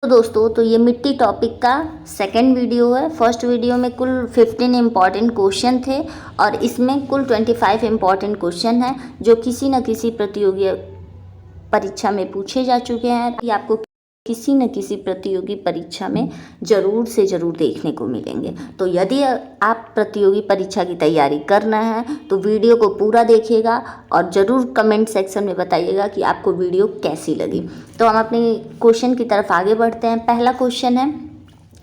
तो दोस्तों, तो ये मिट्टी टॉपिक का सेकंड वीडियो है। फर्स्ट वीडियो में कुल 15 इम्पॉर्टेंट क्वेश्चन थे और इसमें कुल 25 इम्पॉर्टेंट क्वेश्चन हैं जो किसी न किसी प्रतियोगी परीक्षा में पूछे जा चुके हैं। ये आपको किसी न किसी प्रतियोगी परीक्षा में ज़रूर से ज़रूर देखने को मिलेंगे। तो यदि आप प्रतियोगी परीक्षा की तैयारी कर रहे हैं तो वीडियो को पूरा देखिएगा और ज़रूर कमेंट सेक्शन में बताइएगा कि आपको वीडियो कैसी लगी। तो हम अपने क्वेश्चन की तरफ आगे बढ़ते हैं। पहला क्वेश्चन है,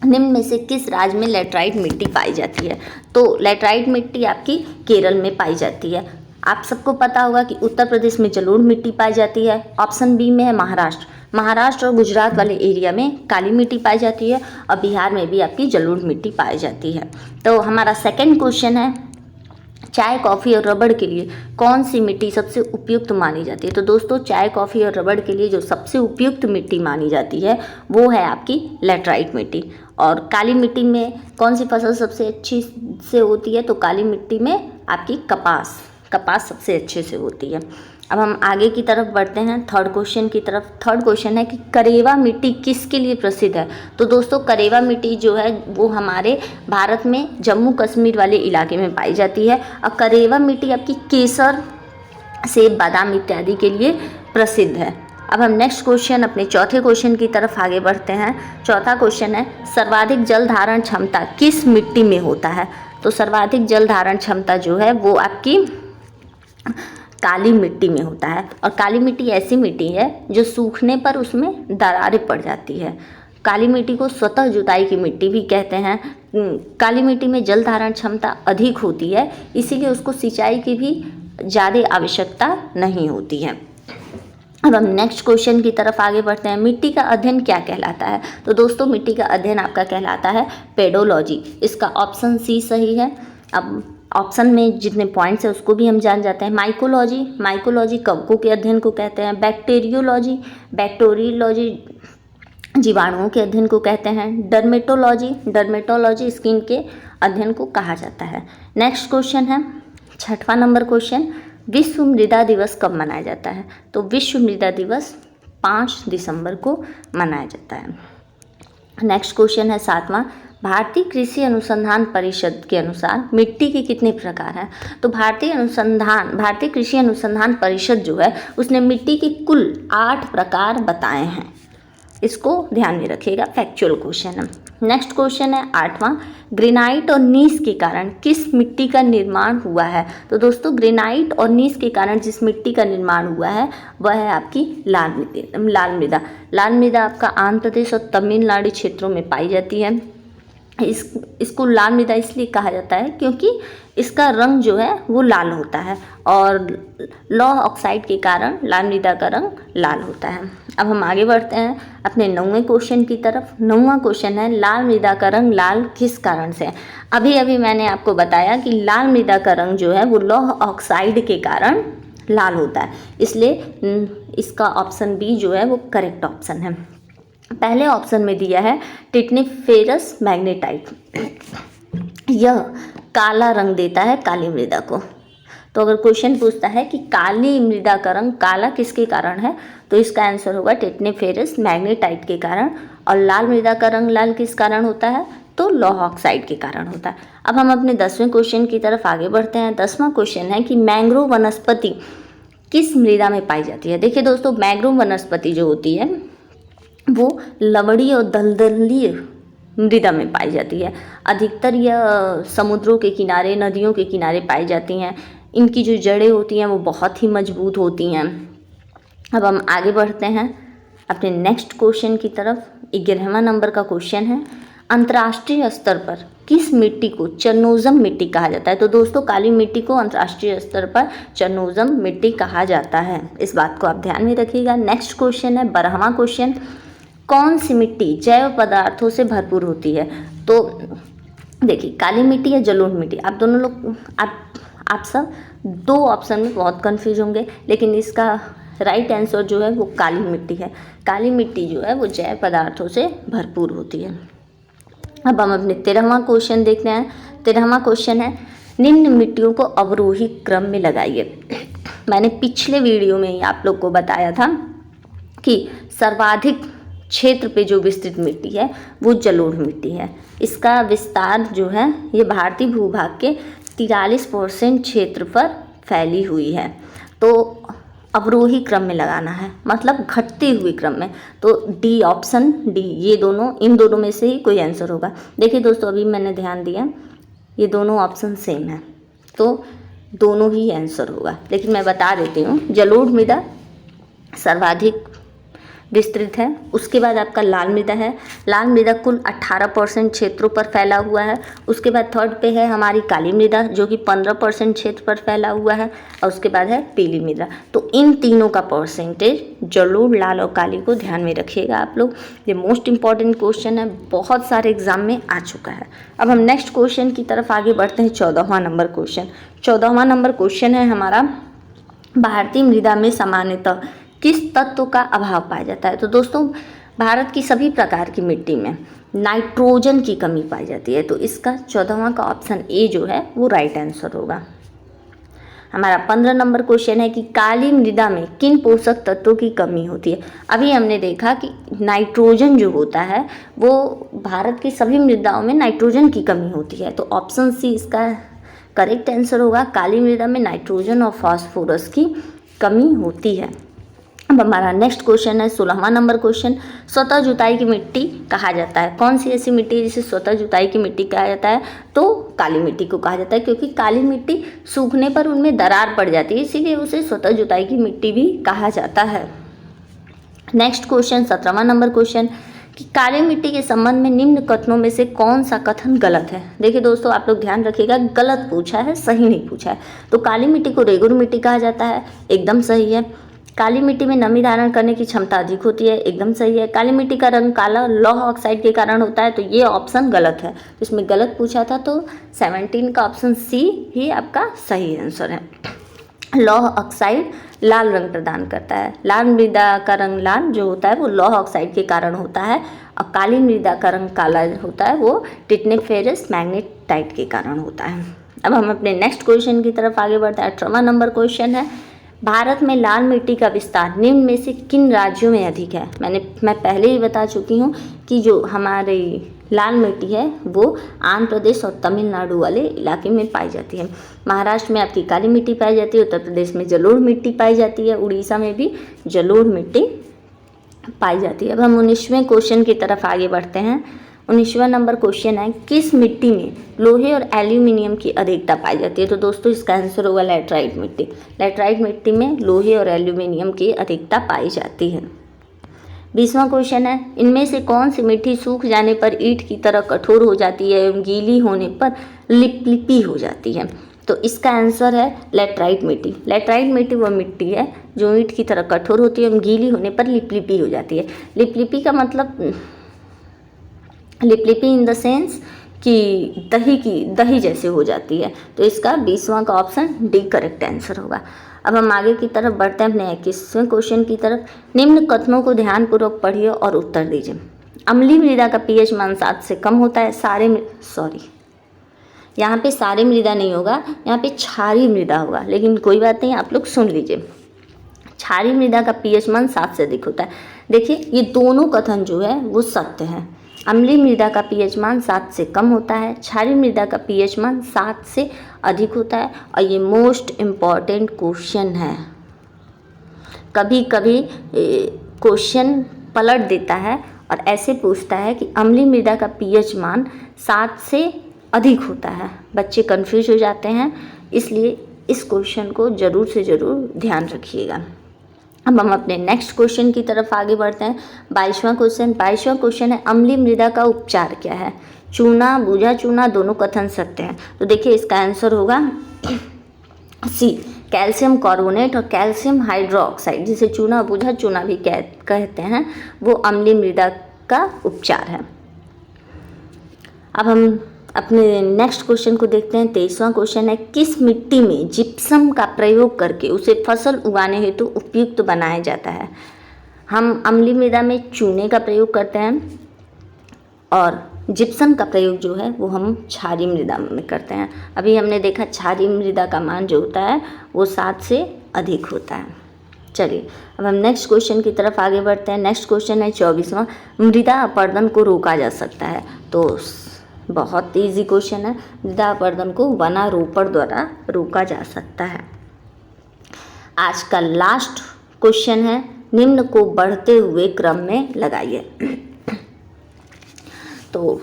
निम्न में से किस राज्य में लैटराइट मिट्टी पाई जाती है? तो लैटराइट मिट्टी आपकी केरल में पाई जाती है। आप सबको पता होगा कि उत्तर प्रदेश में जलोढ़ मिट्टी पाई जाती है। ऑप्शन बी में है महाराष्ट्र और गुजरात वाले एरिया में काली मिट्टी पाई जाती है और बिहार में भी आपकी जलोढ़ मिट्टी पाई जाती है। तो हमारा सेकंड क्वेश्चन है, चाय, कॉफ़ी और रबड़ के लिए कौन सी मिट्टी सबसे उपयुक्त मानी जाती है? तो दोस्तों, चाय, कॉफ़ी और रबड़ के लिए जो सबसे उपयुक्त मिट्टी मानी जाती है वो है आपकी लैटराइट मिट्टी। और काली मिट्टी में कौन सी फसल सबसे अच्छी से होती है? तो काली मिट्टी में आपकी कपास सबसे अच्छे से होती है। अब हम आगे की तरफ बढ़ते हैं थर्ड क्वेश्चन की तरफ। थर्ड क्वेश्चन है कि करेवा मिट्टी किसके लिए प्रसिद्ध है? तो दोस्तों, करेवा मिट्टी जो है वो हमारे भारत में जम्मू कश्मीर वाले इलाके में पाई जाती है और करेवा मिट्टी आपकी केसर, सेब, बादाम इत्यादि के लिए प्रसिद्ध है। अब हम नेक्स्ट क्वेश्चन अपने चौथे क्वेश्चन की तरफ आगे बढ़ते हैं। चौथा क्वेश्चन है, सर्वाधिक जल धारण क्षमता किस मिट्टी में होता है? तो सर्वाधिक जल धारण क्षमता जो है वो आपकी काली मिट्टी में होता है। और काली मिट्टी ऐसी मिट्टी है जो सूखने पर उसमें दरारें पड़ जाती है। काली मिट्टी को स्वतः जुताई की मिट्टी भी कहते हैं। काली मिट्टी में जल धारण क्षमता अधिक होती है, इसीलिए उसको सिंचाई की भी ज़्यादा आवश्यकता नहीं होती है। अब हम नेक्स्ट क्वेश्चन की तरफ आगे बढ़ते हैं। मिट्टी का अध्ययन क्या कहलाता है? तो दोस्तों, मिट्टी का अध्ययन आपका कहलाता है पेडोलॉजी। इसका ऑप्शन सी सही है। अब ऑप्शन में जितने पॉइंट्स हैं उसको भी हम जान जाते हैं। माइकोलॉजी कवकों के अध्ययन को कहते हैं। बैक्टीरियोलॉजी जीवाणुओं के अध्ययन को कहते हैं। डर्मेटोलॉजी स्किन के अध्ययन को कहा जाता है। नेक्स्ट क्वेश्चन है, छठवां नंबर क्वेश्चन, विश्व मृदा दिवस कब मनाया जाता है? तो विश्व मृदा दिवस 5 दिसंबर को मनाया जाता है। नेक्स्ट क्वेश्चन है सातवां, भारतीय कृषि अनुसंधान परिषद के अनुसार मिट्टी के कितने प्रकार हैं? तो भारतीय कृषि अनुसंधान परिषद जो है उसने मिट्टी के कुल 8 प्रकार बताए हैं। इसको ध्यान में रखिएगा, फैक्चुअल क्वेश्चन है। नेक्स्ट क्वेश्चन है आठवां, ग्रेनाइट और नीस के कारण किस मिट्टी का निर्माण हुआ है? तो दोस्तों, ग्रेनाइट और नीस के कारण जिस मिट्टी का निर्माण हुआ है वह है आपकी लाल मृदा आपका आंध्र प्रदेश और तमिलनाडु क्षेत्रों में पाई जाती है। इसको लाल मृदा इसलिए कहा जाता है क्योंकि इसका रंग जो है वो लाल होता है और लौह ऑक्साइड के कारण लाल मृदा का रंग लाल होता है। अब हम आगे बढ़ते हैं अपने 9वें क्वेश्चन की तरफ। 9वां क्वेश्चन है, लाल मृदा का रंग लाल किस कारण से है? अभी मैंने आपको बताया कि लाल मृदा का रंग जो है वो लौह ऑक्साइड के कारण लाल होता है, इसलिए इसका ऑप्शन बी जो है वो करेक्ट ऑप्शन है। पहले ऑप्शन में दिया है टिटनिफेरस मैग्नेटाइट, यह काला रंग देता है काली मृदा को। तो अगर क्वेश्चन पूछता है कि काली मृदा का रंग काला किसके कारण है, तो इसका आंसर होगा टिटनिफेरस मैग्नेटाइट के कारण। और लाल मृदा का रंग लाल किस कारण होता है? तो लौह ऑक्साइड के कारण होता है। अब हम अपने 10वें क्वेश्चन की तरफ आगे बढ़ते हैं। 10वां क्वेश्चन है कि मैंग्रोव वनस्पति किस मृदा में पाई जाती है? देखिए दोस्तों, मैंग्रोव वनस्पति जो होती है वो लवणीय और दलदलीय मृदा में पाई जाती है। अधिकतर यह समुद्रों के किनारे, नदियों के किनारे पाई जाती हैं। इनकी जो जड़ें होती हैं वो बहुत ही मजबूत होती हैं। अब हम आगे बढ़ते हैं अपने नेक्स्ट क्वेश्चन की तरफ। 11वां नंबर का क्वेश्चन है, अंतर्राष्ट्रीय स्तर पर किस मिट्टी को चरनोज़म मिट्टी कहा जाता है? तो दोस्तों, काली मिट्टी को अंतर्राष्ट्रीय स्तर पर चरनोज़म मिट्टी कहा जाता है। इस बात को आप ध्यान में रखिएगा। नेक्स्ट क्वेश्चन है 12वां क्वेश्चन, कौन सी मिट्टी जैव पदार्थों से भरपूर होती है? तो देखिए, काली मिट्टी या जलोढ़ मिट्टी, आप दोनों लोग आप सब 2 ऑप्शन में बहुत कंफ्यूज होंगे, लेकिन इसका राइट आंसर जो है वो काली मिट्टी है। काली मिट्टी जो है वो जैव पदार्थों से भरपूर होती है। अब हम अपने 13वां क्वेश्चन देखते हैं। 13वां क्वेश्चन है, निम्न मिट्टियों को अवरोही क्रम में लगाइए। मैंने पिछले वीडियो में ही आप लोग को बताया था कि सर्वाधिक क्षेत्र पे जो विस्तृत मिट्टी है वो जलोढ़ मिट्टी है। इसका विस्तार जो है ये भारतीय भूभाग के 43% क्षेत्र पर फैली हुई है। तो अवरोही क्रम में लगाना है, मतलब घटते हुए क्रम में। तो डी, ऑप्शन डी, ये दोनों, इन दोनों में से ही कोई आंसर होगा। देखिए दोस्तों, अभी मैंने ध्यान दिया ये दोनों ऑप्शन सेम है, तो दोनों ही आंसर होगा। लेकिन मैं बता देती हूँ, जलोढ़ मृदा सर्वाधिक विस्तृत है। उसके बाद आपका लाल मृदा है। लाल मृदा कुल 18% क्षेत्रों पर फैला हुआ है। उसके बाद थर्ड पे है हमारी काली मृदा जो कि 15% क्षेत्र पर फैला हुआ है। और उसके बाद है पीली मृदा। तो इन तीनों का परसेंटेज जलोढ़, लाल और काली को ध्यान में रखिएगा आप लोग। ये मोस्ट इंपॉर्टेंट क्वेश्चन है, बहुत सारे एग्जाम में आ चुका है। अब हम नेक्स्ट क्वेश्चन की तरफ आगे बढ़ते हैं। 14वां नंबर क्वेश्चन। 14वां नंबर क्वेश्चन है हमारा, भारतीय मृदा में सामान्यतः किस तत्व का अभाव पाया जाता है। तो दोस्तों, भारत की सभी प्रकार की मिट्टी में नाइट्रोजन की कमी पाई जाती है। तो इसका 14वां का ऑप्शन ए जो है वो राइट आंसर होगा। हमारा 15 नंबर क्वेश्चन है कि काली मृदा में किन पोषक तत्वों की कमी होती है। अभी हमने देखा कि नाइट्रोजन जो होता है वो भारत की सभी मृदाओं में नाइट्रोजन की कमी होती है। तो ऑप्शन सी इसका करेक्ट आंसर होगा। काली मृदा में नाइट्रोजन और फास्फोरस की कमी होती है। अब हमारा नेक्स्ट क्वेश्चन है 16वां नंबर क्वेश्चन। स्वतः जुताई की मिट्टी कहा जाता है। कौन सी ऐसी मिट्टी है जिसे स्वतः जुताई की मिट्टी कहा जाता है। तो काली मिट्टी को कहा जाता है, क्योंकि काली मिट्टी सूखने पर उनमें दरार पड़ जाती है, इसीलिए उसे स्वतः जुताई की मिट्टी भी कहा जाता है। नेक्स्ट क्वेश्चन 17वां नंबर क्वेश्चन कि काली मिट्टी के संबंध में निम्न कथनों में से कौन सा कथन गलत है। देखिए दोस्तों, आप लोग ध्यान रखिएगा, गलत पूछा है, सही नहीं पूछा है। तो काली मिट्टी को रेगुर मिट्टी कहा जाता है, एकदम सही है। काली मिट्टी में नमी धारण करने की क्षमता अधिक होती है, एकदम सही है। काली मिट्टी का रंग काला लौह ऑक्साइड के कारण होता है, तो ये ऑप्शन गलत है। इसमें गलत पूछा था, तो 17 का ऑप्शन सी ही आपका सही आंसर है। लौह ऑक्साइड लाल रंग प्रदान करता है। लाल मृदा का रंग लाल जो होता है वो लौह ऑक्साइड के कारण होता है, और काली मृदा का रंग काला होता है वो टिटनेफेरस मैग्नेटाइट के कारण होता है। अब हम अपने नेक्स्ट क्वेश्चन की तरफ आगे बढ़ते हैं। 18वां नंबर क्वेश्चन है, भारत में लाल मिट्टी का विस्तार निम्न में से किन राज्यों में अधिक है। मैं पहले ही बता चुकी हूँ कि जो हमारी लाल मिट्टी है वो आंध्र प्रदेश और तमिलनाडु वाले इलाके में पाई जाती है। महाराष्ट्र में आपकी काली मिट्टी पाई जाती है, उत्तर प्रदेश में जलोढ़ मिट्टी पाई जाती है, उड़ीसा में भी जलोढ़ मिट्टी पाई जाती है। अब हम 19वें क्वेश्चन की तरफ आगे बढ़ते हैं। 19वां नंबर क्वेश्चन है, किस मिट्टी में लोहे और एल्यूमिनियम की अधिकता पाई जाती है। तो दोस्तों, इसका आंसर होगा लैटराइट मिट्टी। लैटराइट मिट्टी में लोहे और एल्यूमिनियम की अधिकता पाई जाती है। 20वां क्वेश्चन है, इनमें से कौन सी मिट्टी सूख जाने पर ईंट की तरह कठोर हो जाती है एवं गीली होने पर लिपलिपी हो जाती है। तो इसका आंसर है लैटराइट मिट्टी। लैटराइट मिट्टी वह मिट्टी है जो ईंट की तरह कठोर होती है एवं गीली होने पर लिपलिपी हो जाती है। लिपलिपी का मतलब लिपलिपी इन द सेंस कि दही जैसे हो जाती है। तो इसका 20वां का ऑप्शन डी करेक्ट आंसर होगा। अब हम आगे की तरफ बढ़ते हैं अपने 21वें क्वेश्चन की तरफ। निम्न कथनों को ध्यानपूर्वक पढ़िए और उत्तर दीजिए। अम्लीय मृदा का पीएच मान 7 से कम होता है। यहाँ पे सारे मृदा नहीं होगा, यहाँ पे क्षारीय मृदा होगा, लेकिन कोई बात नहीं, आप लोग सुन लीजिए। क्षारीय मृदा का पीएच मान 7 से अधिक होता है। देखिए, ये दोनों कथन जो है वो सत्य है। अम्लीय मृदा का पीएच मान 7 से कम होता है, क्षारीय मृदा का पीएच मान 7 से अधिक होता है। और ये मोस्ट इम्पॉर्टेंट क्वेश्चन है। कभी कभी क्वेश्चन पलट देता है और ऐसे पूछता है कि अम्लीय मृदा का पीएच मान 7 से अधिक होता है। बच्चे कंफ्यूज हो जाते हैं, इसलिए इस क्वेश्चन को ज़रूर से ज़रूर ध्यान रखिएगा। अब हम अपने नेक्स्ट क्वेश्चन की तरफ आगे बढ़ते हैं। 22वां क्वेश्चन है, अम्लीय मृदा का उपचार क्या है। चूना, बूझा चूना, दोनों कथन सत्य हैं। तो देखिए, इसका आंसर होगा सी, कैल्शियम कार्बोनेट और कैल्शियम हाइड्रोक्साइड, जिसे चूना बूझा चूना भी कहते हैं, वो अम्लीय मृदा का उपचार है। अब हम अपने नेक्स्ट क्वेश्चन को देखते हैं। 23वां क्वेश्चन है, किस मिट्टी में जिप्सम का प्रयोग करके उसे फसल उगाने हेतु उपयुक्त बनाया जाता है। हम अम्लीय मृदा में चूने का प्रयोग करते हैं और जिप्सम का प्रयोग जो है वो हम क्षारीय मृदा में करते हैं। अभी हमने देखा क्षारीय मृदा का मान जो होता है वो 7 से अधिक होता है। चलिए अब हम नेक्स्ट क्वेश्चन की तरफ आगे बढ़ते हैं। नेक्स्ट क्वेश्चन है 24वां, मृदा अपरदन को रोका जा सकता है। तो बहुत इजी क्वेश्चन है, मृदा अपरदन को वनारोपण द्वारा रोका जा सकता है। आज का लास्ट क्वेश्चन है, निम्न को बढ़ते हुए क्रम में लगाइए। तो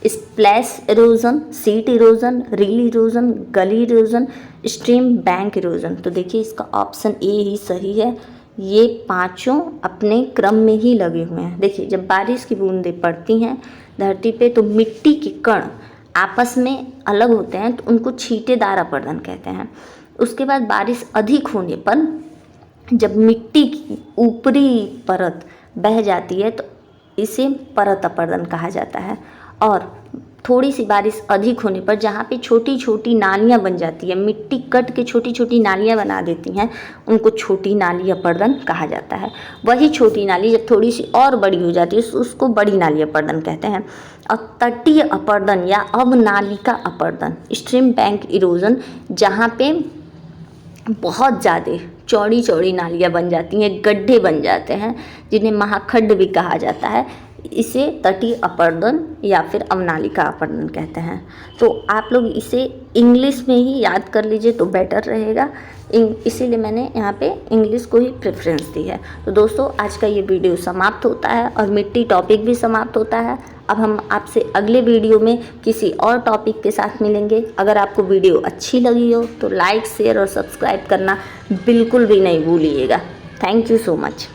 splash erosion, seat erosion, reel erosion, गली इरोजन, स्ट्रीम बैंक इरोजन। तो देखिए इसका ऑप्शन ए ही सही है। ये पांचों अपने क्रम में ही लगे हुए हैं। देखिए जब बारिश की बूंदें पड़ती हैं धरती पे तो मिट्टी के कण आपस में अलग होते हैं, तो उनको छींटेदार अपरदन कहते हैं। उसके बाद बारिश अधिक होने पर जब मिट्टी की ऊपरी परत बह जाती है तो इसे परत अपरदन कहा जाता है। और थोड़ी सी बारिश अधिक होने पर जहाँ पे छोटी छोटी नालियाँ बन जाती है, मिट्टी कट के छोटी छोटी नालियाँ बना देती हैं, उनको छोटी नाली अपरदन कहा जाता है। वही छोटी नाली जब थोड़ी सी और बड़ी हो जाती है उसको बड़ी नाली अपरदन कहते हैं। और तटीय अपरदन या अवनालिका अपरदन, स्ट्रीम बैंक इरोजन, जहाँ पे बहुत ज़्यादा चौड़ी चौड़ी नालियाँ बन जाती हैं, गड्ढे बन जाते हैं, जिन्हें महाखड्ड भी कहा जाता है, इसे तटीय अपरदन या फिर अवनालिका अपरदन कहते हैं। तो आप लोग इसे इंग्लिश में ही याद कर लीजिए तो बेटर रहेगा, इसीलिए मैंने यहाँ पे इंग्लिश को ही प्रेफरेंस दी है। तो दोस्तों आज का ये वीडियो समाप्त होता है और मिट्टी टॉपिक भी समाप्त होता है। अब हम आपसे अगले वीडियो में किसी और टॉपिक के साथ मिलेंगे। अगर आपको वीडियो अच्छी लगी हो तो लाइक, शेयर और सब्सक्राइब करना बिल्कुल भी नहीं भूलिएगा। Thank you so much.